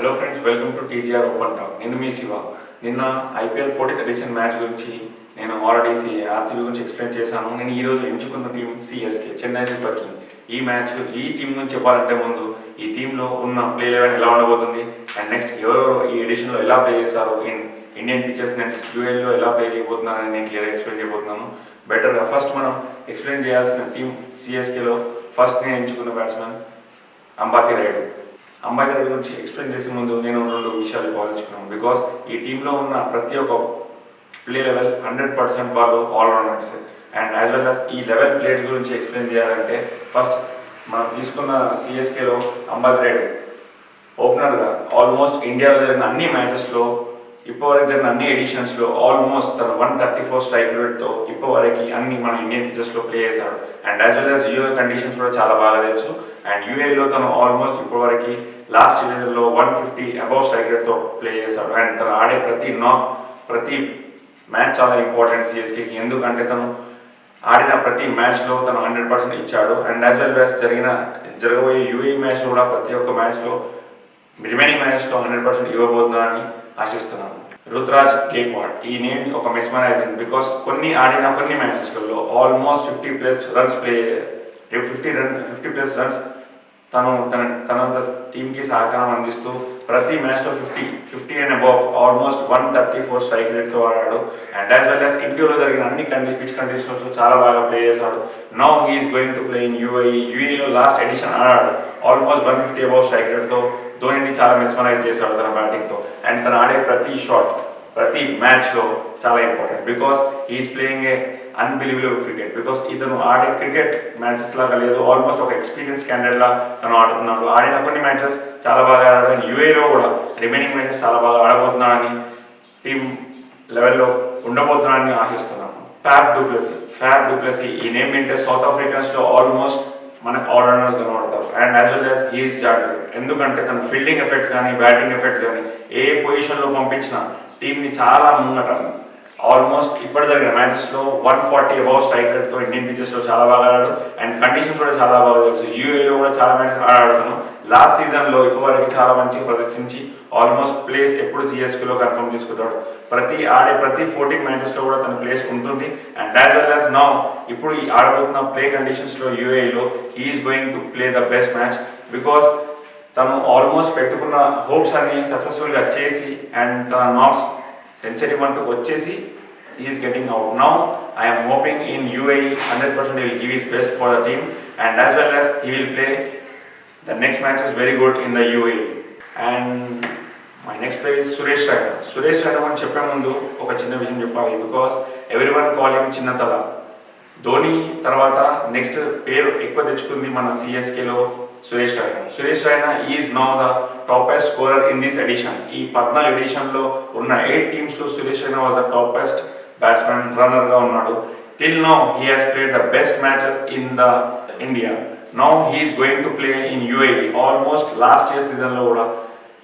Hello friends, welcome to TGR open talk. నేను మీ శివ. నిన్న IPL 14th edition match గురించి నేను ఆల్రెడీ ఆర్సీబీ గురించి ఎక్స్ప్లెయిన్ చేశాను. నేను ఈరోజు ఎంచుకున్న team CSK, Chennai super king. ఈ టీం గురించి చెప్పాలంటే ముందు ఈ టీంలో ఉన్న ప్లే లెవెన్ ఎలా ఉండబోతుంది అండ్ నెక్స్ట్ ఎవరెవరు ఈ ఎడిషన్లో ఎలా ప్లే చేశారు, ఇండియన్ పిచెస్ నెక్స్ట్ యూఏలో ఎలా ప్లే చేయబోతున్నారని నేను క్లియర్గా ఎక్స్ప్లెయిన్ చేయబోతున్నాను. బెటర్గా ఫస్ట్ మనం ఎక్స్ప్లెయిన్ చేయాల్సిన టీం సిఎస్కేలో ఫస్ట్ నేను ఎంచుకున్న బ్యాట్స్మెన్ అంబాతి రాయుడు. అంబాతి రాయుడు గురించి ఎక్స్ప్లెయిన్ చేసే ముందు నేను రెండు విషయాలు భావించుకున్నాను. బికాస్ ఈ టీంలో ఉన్న ప్రతి ఒక్క ప్లే లెవెల్ 100% వాళ్ళు allrounders and as well as ఈ లెవెల్ ప్లేయర్స్ గురించి ఎక్స్ప్లెయిన్ చేయాలంటే ఫస్ట్ మనం తీసుకున్న సిఎస్కేలో అంబాతి రాయుడు ఓపెనర్గా ఆల్మోస్ట్ ఇండియాలో జరిగిన అన్ని మ్యాచెస్లో ఇప్పటివరకు జరిగిన అన్ని ఎడిషన్స్లో ఆల్మోస్ట్ తను 134 స్ట్రైక్ రేట్తో ఇప్పటివరకు అన్ని మన ఇండియన్ పిచెస్లో ప్లే చేశాడు. And as well as UAE conditions కూడా చాలా బాగా తెలుసు. అండ్ యూఏలో తను ఆల్మోస్ట్ ఇప్పటివరకు లాస్ట్ సీజన్లో 150 అబౌవ్ స్ట్రైక్ రేట్తో ప్లే చేశాడు. అండ్ తను ఆడే ప్రతి మ్యాచ్ చాలా ఇంపార్టెంట్ సిఎస్కేకి, ఎందుకంటే తను ఆడిన ప్రతి మ్యాచ్లో తను 100% ఇచ్చాడు. అండ్ యాజ్ వెల్ యాజ్ జరగబోయే యూఏ మ్యాచ్లో కూడా ప్రతి ఒక్క మ్యాచ్లో రిమైనింగ్ మ్యాచ్లో 100% ఇవ్వబోతున్నారని ఆశిస్తున్నాను. రుతురాజ్ గేక్వాడ్, ఈ నేమ్ ఒక మెస్మరైజింగ్. బికాస్ కొన్ని మ్యాచెస్లలో ఆల్మోస్ట్ 50+ రన్స్ 50+ రన్స్ తన టీంకి సహకారం అందిస్తూ ప్రతి మ్యాచ్లో 50 అండ్ అబౌవ్ ఆల్మోస్ట్ 134 స్ట్రైక్ రేట్తో ఆడాడు. అండ్ యాజ్ వెల్ యాజ్ ఇండియాలో జరిగిన అన్ని పిచ్ కండిషన్స్ చాలా బాగా ప్లే చేశాడు. Now he is going to play in యూఏలో లాస్ట్ ఎడిషన్ ఆడాడు ఆల్మోస్ట్ 150 అబౌవ్ స్ట్రైక్ రేట్తో. ధోనిని చాలా మెస్మరైజ్ చేశాడు తన బ్యాటింగ్తో. అండ్ తను ఆడే ప్రతి షాట్ ప్రతి మ్యాచ్లో చాలా important because he's playing a unbelievable cricket. Because ఇతను ఆడే క్రికెట్ మ్యాచెస్ లాగా లేదు, ఆల్మోస్ట్ ఒక ఎక్స్పీరియన్స్ క్యాండిడేట్ లా తను ఆడుతున్నాడు. ఆడిన కొన్ని మ్యాచెస్ చాలా బాగా ఆడాడు. యూఏలో కూడా రిమైనింగ్ మ్యాచెస్ చాలా బాగా ఆడబోతున్నాడని టీం లెవెల్లో ఉండబోతున్నాడని ఆశిస్తున్నాను. ఫ్యాఫ్ డూప్లెసీ ఈ నేమ్ వింటే సౌత్ ఆఫ్రికన్స్లో ఆల్మోస్ట్ మనకు ఆల్రౌండర్స్ కనబడతారు. And as well as he's జాగ్రత్త, ఎందుకంటే తన ఫీల్డింగ్ ఎఫెక్ట్స్ కానీ బ్యాటింగ్ ఎఫెక్ట్స్ కానీ ఏ పొజిషన్లో పంపించినా టీంని చాలా ముంగట ఆల్మోస్ట్ ఇప్పుడు జరిగిన మ్యాచెస్లో 140 అబౌవ్ స్ట్రైక్ రేట్తో ఇండియన్ పిచెస్లో చాలా బాగా ఆడాడు. అండ్ కండిషన్స్ కూడా చాలా బాగా తెలుసు. యూఏలో కూడా చాలా మ్యాచెస్ ఆడాడుతాను. లాస్ట్ సీజన్లో ఇప్పటివరకు చాలా మంచిగా ప్రదర్శించి ఆల్మోస్ట్ ప్లేస్ ఎప్పుడు సిఎస్కేలో కన్ఫర్మ్ చేసుకుంటాడు. ప్రతి 14 మ్యాచెస్లో కూడా తన ప్లేస్ ఉంటుంది. And as well as now ఇప్పుడు ఆడబోతున్న ప్లే కండిషన్స్లో యూఏలో he is going to play the best match. Because తను ఆల్మోస్ట్ పెట్టుకున్న హోప్స్ అన్ని సక్సెస్ఫుల్గా చేసి అండ్ తన నాట్స్ సెంచరీ అంటూ వచ్చేసి is getting out. Now I'm hoping in UAE 100% he will give his best for the team and as well as he will play the next matches very good in the UAE. And my next player is Suresh Raina అని చెప్పే ముందు ఒక చిన్న విషయం చెప్పాలి. Because everyone call him చిన్నతల. ధోని తర్వాత next పేరు ఎక్కువ తెచ్చుకుంది మన సిఎస్కేలో Suresh Raina is now the toppest scorer in this edition. ఈ 14 ఎడిషన్లో ఉన్న 8 టీమ్స్లో Suresh Raina was the toppest batsmen రన్నర్గా ఉన్నాడు. Till now he has played the best matches in the India. Now he is going to play in UAE. Almost last year సీజన్లో కూడా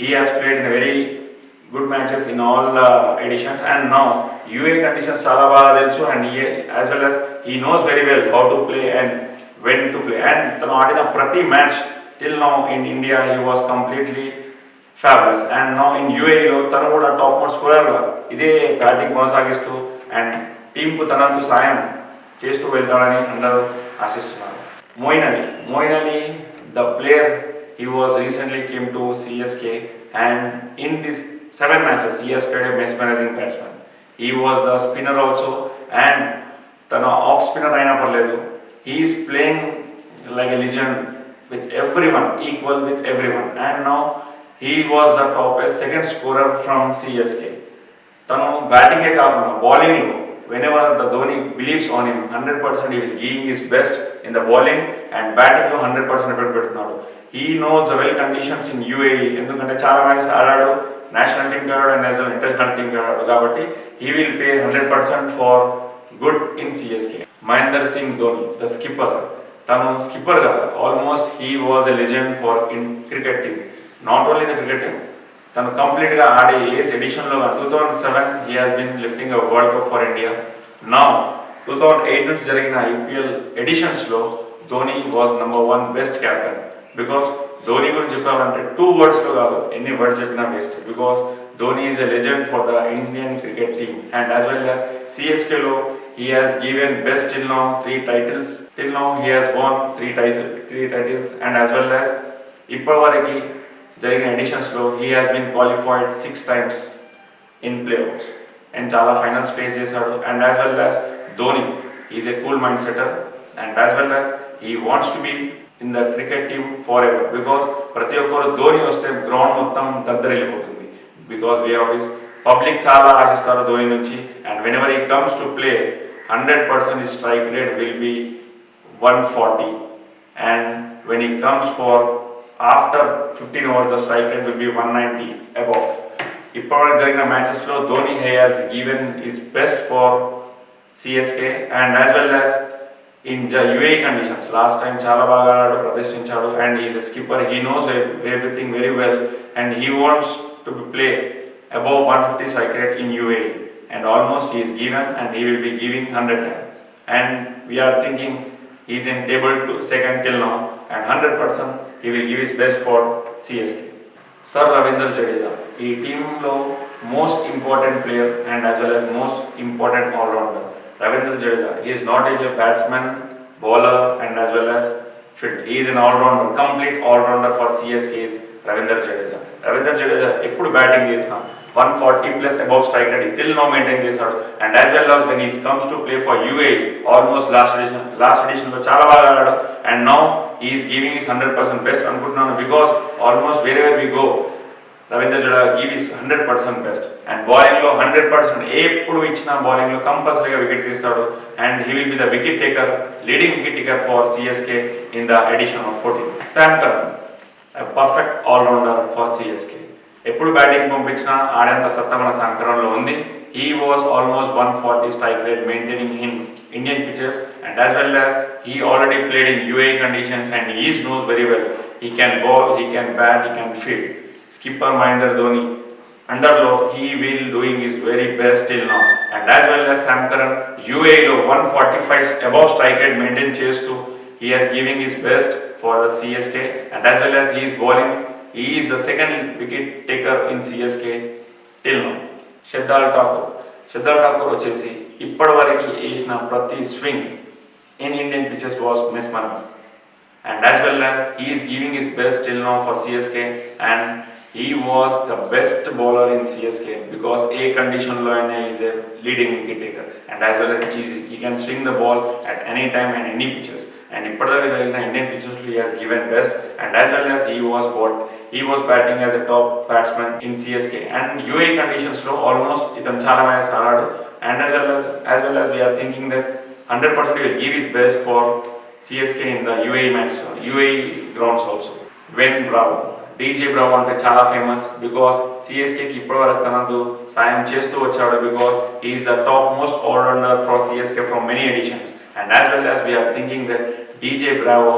he has played in very good matches in all the editions. And now UAE conditions చాలా బాగా తెలుసు. And as well as he knows very well how to play and when to play. And తను ఆడిన ప్రతి match till now in India he was completely fabulous. And now in UAEలో తను కూడా top most స్కోరర్గా ఇదే batting కొనసాగిస్తూ and టీంకు తనంతు సాయం చేస్తూ వెళ్తాడని అందరూ ఆశిస్తున్నారు. Moeen Ali the player, he was recently came to CSK and in these 7 matches he has played a mesmerizing batsman. He was the spinner also and తను ఆఫ్ స్పిన్నర్ అయినా పర్లేదు, he is playing like a legend with everyone, equal with everyone. And now he was the topest second scorer from CSK. తను బ్యాటింగే కాకుండా బౌలింగ్లో whenever the Dhoni believes on him 100% he is giving his best in the bowling and battingలో 100% effort పెడుతున్నాడు. He knows the well conditions in UAE, ఎందుకంటే చాలా matches ఆడాడు, national team ఆడాడు and as well international team ఆడాడు. కాబట్టి he will pay 100% for good in CSK. Mahendra Singh Dhoni the skipper, తను skipper కదా, almost he was a legend for in cricket team. Not only the cricket team, తను కంప్లీట్గా ఆడే age ఎడిషన్లో 2007 he has been lifting a world cup for India. Now 2008 నుంచి జరిగిన IPL ఎడిషన్స్లో Dhoni was #1 best captain. Because Dhoni గురించి చెప్పాలంటే 2 wordsలో కాదు, ఎన్ని వర్డ్స్ చెప్పినా waste. Because Dhoni is a legend for the Indian cricket team and as well as సిఎస్కేలో he has given best till now 3 titles. Till now he has won 3 titles and as well as ఇప్పటివరకు జరిగిన ఎడిషన్స్లో he has been qualified 6 times in playoffs and చాలా finals face చేశాడు. And as well as Dhoni is a cool mind setter and as well as he wants to be in the cricket team forever because ప్రతి ఒక్కరు ధోని వస్తే ground మొత్తం దద్దరిల్లిపోతుంది. Because we of his public చాలా ఆశిస్తారు ధోని నుంచి. And whenever he comes to play 100% his strike rate will be 140 and when he comes for after 15 overs the strike rate will be 190 above. ఇప్పటివరకు జరిగిన మ్యాచెస్లో Dhoni has given his best for CSK and as well as in UAE conditions. Last time చాలా బాగా ప్రదర్శించాడు and he is a skipper. He knows everything very well and he wants to play above 150 strike rate in UAE and almost he is given and he will be giving 100 times and we are thinking he is in table to second till now and 100% he will give his best for CSK. Sir Ravindra Jadeja ఈ టీంలో most important player and as well as most important allrounder. Ravindra Jadeja, he is not only a batsman, bowler and as well as fit. He is an all-rounder, complete all-rounder for CSK is Ravindra Jadeja. Ravindra Jadeja ఎప్పుడు batting చేసినా 140+ above strike rate till now maintain చేశాడు. And as well as when he comes to play for UAE, almost last edition లో చాలా బాగా ఆడాడు and now he is giving his 100% best అనుకుంటున్నాను because almost wherever we go Ravindra Jadeja give his 100% best and bowling లో 100% ఎప్పుడు ఇచ్చినా bowling లో కంపల్సరీగా వికెట్స్ తీస్తాడు and he will be the wicket taker, leading wicket taker for CSK in the edition of 14. Sam Curran, a perfect all-rounder for CSK. ఎప్పుడు batting పంపించినా ఆడేంత సత్తా మన సామ్ కరణ్లో ఉంది. He was almost 140 strike rate maintaining in Indian pitches and as well as he already played in UAE conditions and he knows very well. He can bowl, he can bat, he can field. Skipper Mahendra Dhoni underlo he will doing his very best till now and as well as Sam Curran UAE lo 145 above strike rate maintain chestu he has giving his best for the CSK and as well as he is bowling. He is the second wicket taker in CSK till now. Shardul Thakur వచ్చేసి ఇప్పటివరకు వేసిన ప్రతి swing in Indian pitches was mesmerizing and as well as he is giving his best till now for CSK and he was the best bowler in CSK because a condition lo is a leading wicket taker and as well as he can swing the ball at any time and any pitches and ippadaga jarigina Indian pitches he has given best and as well as he was batting as a top batsman in CSK and UAE conditions lo almost itan chaala matches aadadu and as well as we are thinking that 100% he will give his best for CSK in the UAE grounds also. Dwayne Bravo, DJ Bravo అంటే చాలా famous because సిఎస్కేకి ఇప్పటివరకు తనకు సాయం చేస్తూ వచ్చాడు because he is the top most all-rounder for CSK from many editions and as well as we are thinking that DJ Bravo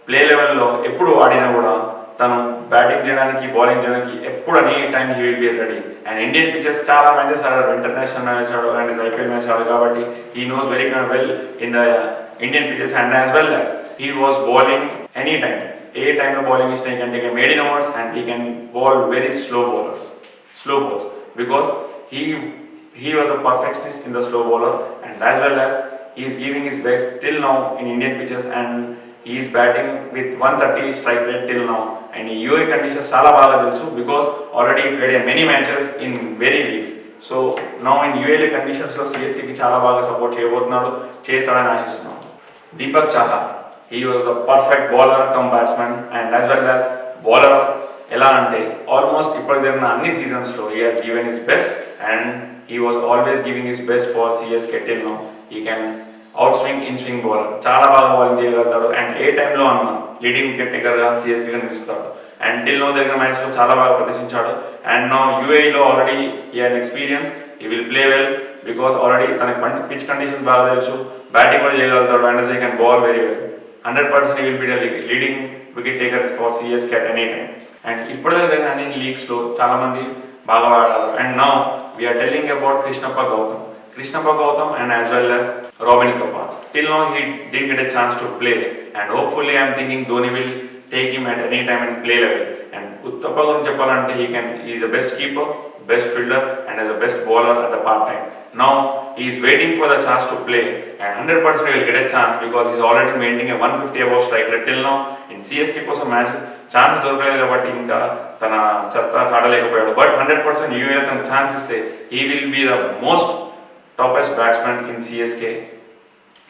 play లెవెల్లో ఎప్పుడు ఆడినా కూడా తను బ్యాటింగ్ చేయడానికి బౌలింగ్ చేయడానికి ఎప్పుడు అనే time he will be ready and Indian pitches చాలా మ్యాచెస్ ఆడాడు, ఇంటర్నేషనల్ మ్యాచ్ ఆడాడు అండ్ ఐపీఎల్ మ్యాచ్ ఆడాడు కాబట్టి he knows very well in the Indian pitches and as well as he was bowling any time ఏ టైంలో bowling ఇష్టం he can take a maiden overs and he can bowl very slow balls because he was a perfectionist in the slow bowler and as well as he is giving his best till now in Indian pitches and he is batting with 130 strike rate till now and in UAE conditions చాలా బాగా తెలుసు because already he played many matches in very leagues so now in UAE conditions లో CSK కి చాలా బాగా support చేయబోతున్నాడు, చేస్తాడని ఆశిస్తున్నాను. Deepak Chahar, he was the perfect bowler come batsman and as well as bowler ఎలా అంటే ఆల్మోస్ట్ ఇప్పటికి జరిగిన అన్ని సీజన్స్లో he has given his best and he was always giving his best for CSK till now. He can outswing in swing bowler, చాలా బాగా bowling చేయగలుగుతాడు and ఏ టైంలో అన్న లీడింగ్ వికెట్ టేకర్గా CSK నిలుస్తాడు అండ్ టిల్ నో జరిగిన మ్యాచ్లో చాలా బాగా ప్రదర్శించాడు అండ్ నౌ UAEలో already he had experience, he will play well because already తనకి పిచ్ కండిషన్స్ బాగా తెలుసు, బ్యాటింగ్ కూడా చేయగలుగుతాడు and he can bowl very well. 100% he will be the leading wicket takers for CSK at any time and ఇప్పటిదాకా జరిగిన అన్ని లీగ్స్లో చాలా మంది బాగా ఆడారు and now we are telling about Krishnappa Gautam and as well as Robin Uthappa. Till now he didn't get a chance to play and hopefully I am thinking Dhoni will take him at any time and play level. And Uttappa gurinchi cheppalante he is the best keeper, best fielder and as a best bowler at the part time. Now he is waiting for the chance to play and 100% he will get a chance because he is already maintaining a 150 above strike rate till now. In CSK కోసం match chance దొరకలేదు కాబట్టి ఇంకా తన చెత్త చాడలేకపోయాడు. But 100% యూఏలో తన chance ఇస్తే he will be the most toppest batsman in CSK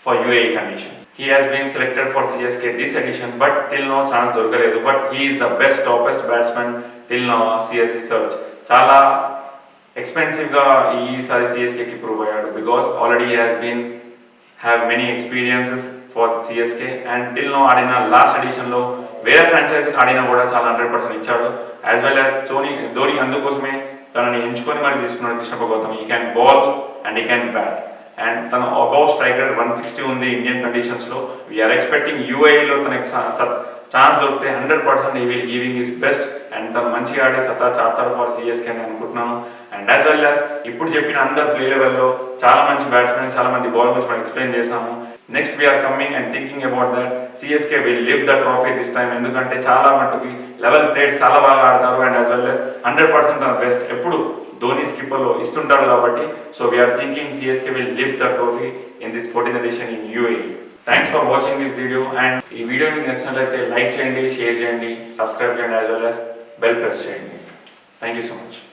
for UAE conditions. He has been selected for CSK this edition but till now chance దొరకలేదు. But he is the best toppest batsman till now CSK search. చాలా expensive గా ఈసారి CSK కి prove అయ్యాడు because already he has been have many experiences for CSK and till now ఆడిన last edition లో వేరే franchise ఆడినా కూడా చాలా 100% ఇచ్చాడు. యాజ్ వెల్ యాజ్ ధోని అందుకోసమే తనని ఎంచుకొని మరి తీసుకున్నాడు కృష్ణప్ప గౌతమ్. ఈ క్యాన్ బాల్ అండ్ ఈ క్యాన్ బ్యాట్ అండ్ తన అబౌవ్ స్ట్రైక్ రేట్ 160 ఉంది ఇండియన్ కండిషన్స్ లో. వీఆర్ ఎక్స్పెక్టింగ్ యూఏఈలో తనకి ఛాన్స్ దొరికితే 100% ఈ will giving his best and తను మంచిగా ఆడి సత్తా చాడతాడు ఫర్ CSK అని అనుకుంటున్నాను. అండ్ యాజ్ వెల్ యాజ్ ఇప్పుడు చెప్పిన అందరు ప్లే లెవెల్లో చాలా మంచి బ్యాట్స్మెన్ చాలా మంది బౌలర్ గురించి మనం ఎక్స్ప్లెయిన్ చేసాము. Next we're coming and thinking about that CSK will live the trophy this time. ఎందుకంటే చాలా మట్టుకి లెవెల్ ప్లేయర్స్ చాలా బాగా ఆడతారు అండ్ యాజ్ వెల్ యాజ్ 100% తన బెస్ట్ ఎప్పుడు ధోని స్కిప్పర్లో ఇస్తుంటారు కాబట్టి so we are thinking CSK will live the trophy in this 14th edition in UAE. Thanks for watching this video and ఈ వీడియో మీకు నచ్చినట్లయితే లైక్ చేయండి, షేర్ చేయండి, సబ్స్క్రైబ్ చేయండి as well as bell press చేయండి. Thank you so much.